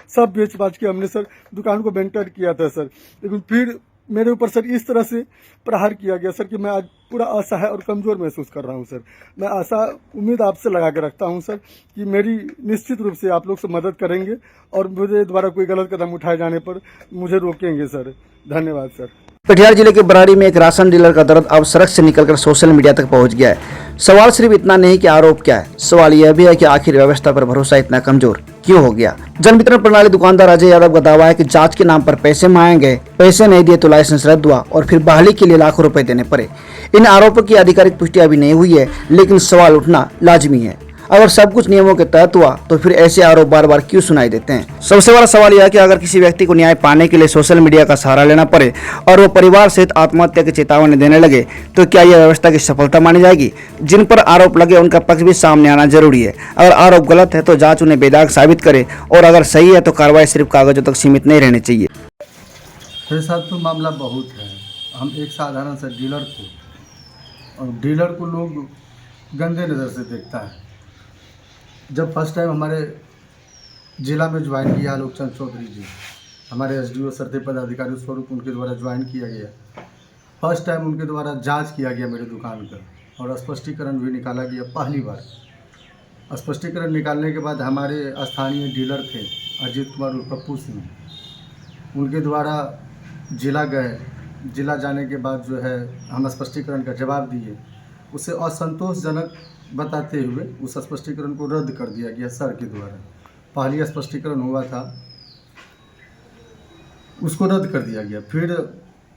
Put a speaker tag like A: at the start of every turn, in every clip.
A: सब बेच बाच के हमने सर दुकान को मेंटेन किया था सर। लेकिन फिर मेरे ऊपर सर इस तरह से प्रहार किया गया सर कि मैं आज पूरा असहाय और कमज़ोर महसूस कर रहा हूं सर। मैं आशा उम्मीद आपसे लगा के रखता हूं सर कि मेरी निश्चित रूप से आप लोग से मदद करेंगे और मुझे द्वारा कोई गलत कदम उठाए जाने पर मुझे रोकेंगे सर। धन्यवाद सर।
B: कटिहार जिले के बराड़ी में एक राशन डीलर का दर्द अब सड़क से निकलकर सोशल मीडिया तक पहुंच गया है। सवाल सिर्फ इतना नहीं कि आरोप क्या है, सवाल यह भी है कि आखिर व्यवस्था पर भरोसा इतना कमजोर क्यों हो गया। जन वितरण प्रणाली दुकानदार अजय यादव का दावा है कि जांच के नाम पर पैसे मांगे गए, पैसे नहीं दिए तो लाइसेंस रद्द हुआ और फिर बहाली के लिए लाखों रुपए देने पड़े। इन आरोपों की आधिकारिक पुष्टि अभी नहीं हुई है, लेकिन सवाल उठना लाजमी है। अगर सब कुछ नियमों के तहत हुआ तो फिर ऐसे आरोप बार बार क्यों सुनाई देते हैं। सबसे बड़ा सवाल यह है कि अगर किसी व्यक्ति को न्याय पाने के लिए सोशल मीडिया का सहारा लेना पड़े और वो परिवार सहित आत्महत्या की चेतावनी देने लगे तो क्या यह व्यवस्था की सफलता मानी जाएगी। जिन पर आरोप लगे उनका पक्ष भी सामने आना जरूरी है। अगर आरोप गलत है तो जांच उन्हें बेदाग साबित करे और अगर सही है तो कार्रवाई सिर्फ कागजों तक सीमित नहीं रहनी चाहिए।
C: मेरे साथ तो मामला बहुत है। हम एक साधारण सा डीलर थे और डीलर को लोग गंदे नज़र से देखता है। जब फर्स्ट टाइम हमारे ज़िला में ज्वाइन किया आलोक चंद चौधरी जी, हमारे एसडीओ सर्दे पदाधिकारी स्वरूप उनके द्वारा ज्वाइन किया गया। फर्स्ट टाइम उनके द्वारा जांच किया गया मेरे दुकान का और स्पष्टीकरण भी निकाला गया। पहली बार स्पष्टीकरण निकालने के बाद हमारे स्थानीय डीलर थे अजीत कुमार और पप्पू सिंह, उनके द्वारा जिला गए। जिला जाने के बाद जो है हम स्पष्टीकरण का जवाब दिए, उसे असंतोषजनक बताते हुए उस स्पष्टीकरण को रद्द कर दिया गया सर के द्वारा। पहली स्पष्टीकरण हुआ था उसको रद्द कर दिया गया। फिर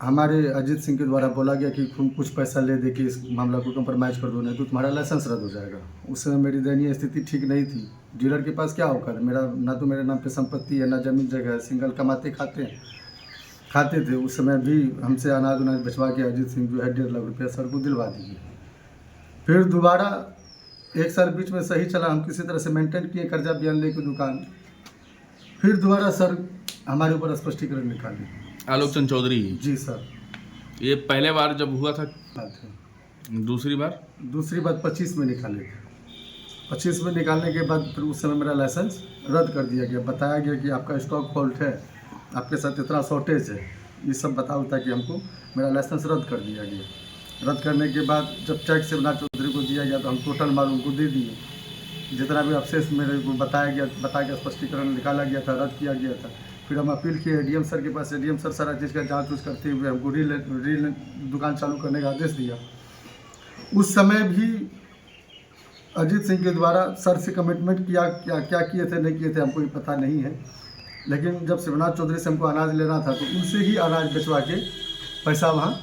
C: हमारे अजीत सिंह के द्वारा बोला गया कि तुम कुछ पैसा ले दे के इस मामला को कंप्रोमाइज़ कर दो, नहीं तो तुम्हारा लाइसेंस रद्द हो जाएगा। उस समय मेरी दयनीय स्थिति ठीक नहीं थी। डीलर के पास क्या होकर मेरा ना तो मेरे नाम पे संपत्ति है, ना जमीन जगह है, सिंगल कमाते खाते थे। उस समय भी हमसे अनाज उनाज भिजवा के अजीत सिंह जो है 1.5 लाख रुपया सर को दिलवा दीजिए। फिर दोबारा एक साल बीच में सही चला, हम किसी तरह से मेंटेन किए कर्जा बयान लेके दुकान। फिर दोबारा सर हमारे ऊपर स्पष्टीकरण निकाले।
D: आलोक चंद चौधरी
C: जी सर।
D: ये पहले बार जब हुआ था, दूसरी बार
C: 25 में निकाले थे। 25 में निकालने के बाद फिर उस समय मेरा लाइसेंस रद्द कर दिया गया। बताया गया कि आपका स्टॉक फॉल्ट है, आपके साथ इतना शॉर्टेज है, ये सब बता कि हमको मेरा लाइसेंस रद्द कर दिया गया। रद्द करने के बाद जब चेक शिवनाथ चौधरी को दिया गया तो हम टोटल माल उनको दे दिए। जितना भी अवशेष मेरे को बता के स्पष्टीकरण निकाला गया था, रद्द किया गया था। फिर हम अपील किए एडीएम सर के पास। एडीएम सर सारा चीज़ का जांच उच करते हुए हमको रील दुकान चालू करने का आदेश दिया। उस समय भी अजीत सिंह के द्वारा सर से कमिटमेंट क्या किए थे नहीं किए थे हमको ये पता नहीं है, लेकिन जब शिवनाथ चौधरी से हमको अनाज लेना था तो उनसे ही अनाज बेचवा के पैसा वहाँ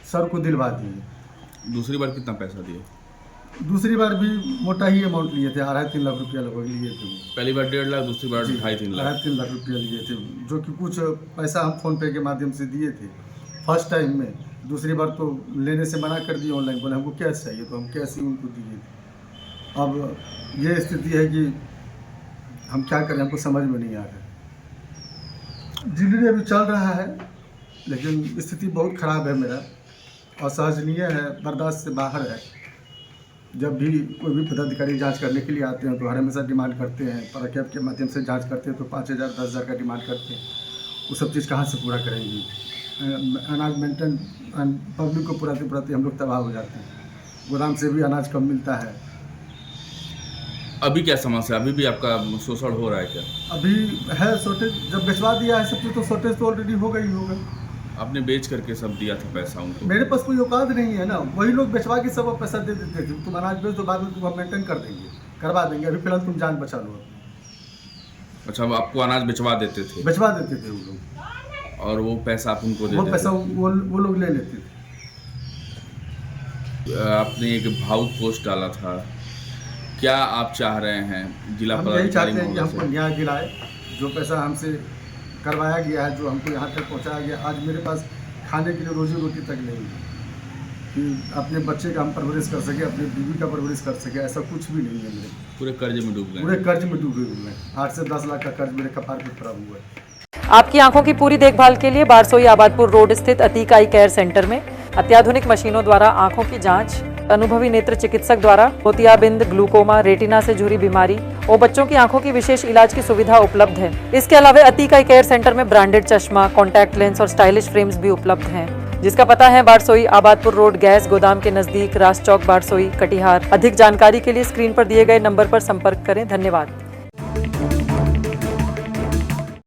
C: सर को दिलवा दिए।
D: दूसरी बार कितना पैसा दिए?
C: दूसरी बार भी मोटा ही अमाउंट लिए थे, 2.5-3 लाख रुपया लगभग लिए थे।
D: पहली बार 1.5 लाख, दूसरी बार 2.5-3 लाख।
C: 2.5-3 लाख रुपया लिए थे, जो कि कुछ पैसा हम फ़ोन पे के माध्यम से दिए थे फर्स्ट टाइम में। दूसरी बार तो लेने से मना कर दिए ऑनलाइन, बोले हमको कैश चाहिए तो हम कैश ही उनको दिए थे। अब ये स्थिति है कि हम क्या करें, हमको समझ में नहीं आ रहा। जिंदगी अभी चल रहा है लेकिन स्थिति बहुत ख़राब है मेरा, असहनीय है, बर्दाश्त से बाहर है। जब भी कोई भी पदाधिकारी जांच करने के लिए आते हैं तो हर हमेशा डिमांड करते हैं, परकेप के माध्यम से जांच करते हैं तो 5,000 10,000 का डिमांड करते हैं। वो सब चीज़ कहाँ से पूरा करेंगी? अनाज मेंटेन पब्लिक को पुराते हम लोग तबाह हो जाते हैं। गोदाम से भी अनाज कम मिलता है।
D: अभी क्या समस्या, अभी भी आपका शोषण हो रहा है क्या?
C: अभी है शॉर्टेज, जब भिजवा दिया है सब चीज़ तो शॉर्टेज तो ऑलरेडी होगा ही होगा।
D: आपने बेच करके सब दिया था पैसा उनको?
C: मेरे पास कोई औकात नहीं है ना, वही लोग भिजवा के सब पैसा दे देते थे। तुम अनाज बेच दो, बाद में तुम हम मेंटेन कर देंगे, करवा देंगे, अभी फिलहाल तुम जान बचा लो।
D: अच्छा, आपको अनाज भिजवा देते थे?
C: भिजवा देते थे वो लोग
D: और वो पैसा आप उनको देते?
C: वो पैसा वो लोग ले लेते थे।
D: आपने एक भावुक पोस्ट डाला था, क्या आप चाह रहे हैं जिला
C: हम यही चाहते हैं कि हमको
D: पदाधिकारी?
C: न्याय दिलाए। जो पैसा हमसे करवाया गया है, जो हमको यहाँ तक पहुँचाया गया, आज मेरे पास खाने के लिए रोजी रोटी तक नहीं है कि अपने बच्चे का हम परवरिश कर सके, अपनी बीवी का परवरिश कर सके, ऐसा कुछ भी नहीं है। मेरे
D: पूरे कर्ज में डूब गए?
C: पूरे कर्ज में डूबे हुए हैं। 8 से 10 लाख का कर्ज मेरे कपार पे पड़ा हुआ है।
E: आपकी आंखों की पूरी देखभाल के लिए बारसोई आबादपुर रोड स्थित अतीक आई केयर सेंटर में अत्याधुनिक मशीनों द्वारा आंखों की जांच, अनुभवी नेत्र चिकित्सक द्वारा मोतियाबिंद, ग्लूकोमा, रेटिना से जुड़ी बीमारी और बच्चों की आंखों की विशेष इलाज की सुविधा उपलब्ध है। इसके अलावा अतीक आई केयर सेंटर में ब्रांडेड चश्मा, कॉन्टैक्ट लेंस और स्टाइलिश फ्रेम्स भी उपलब्ध हैं, जिसका पता है बारसोई आबादपुर रोड, गैस गोदाम के नजदीक, रास चौक, बारसोई, कटिहार। अधिक जानकारी के लिए स्क्रीन पर दिए गए नंबर पर संपर्क करें। धन्यवाद।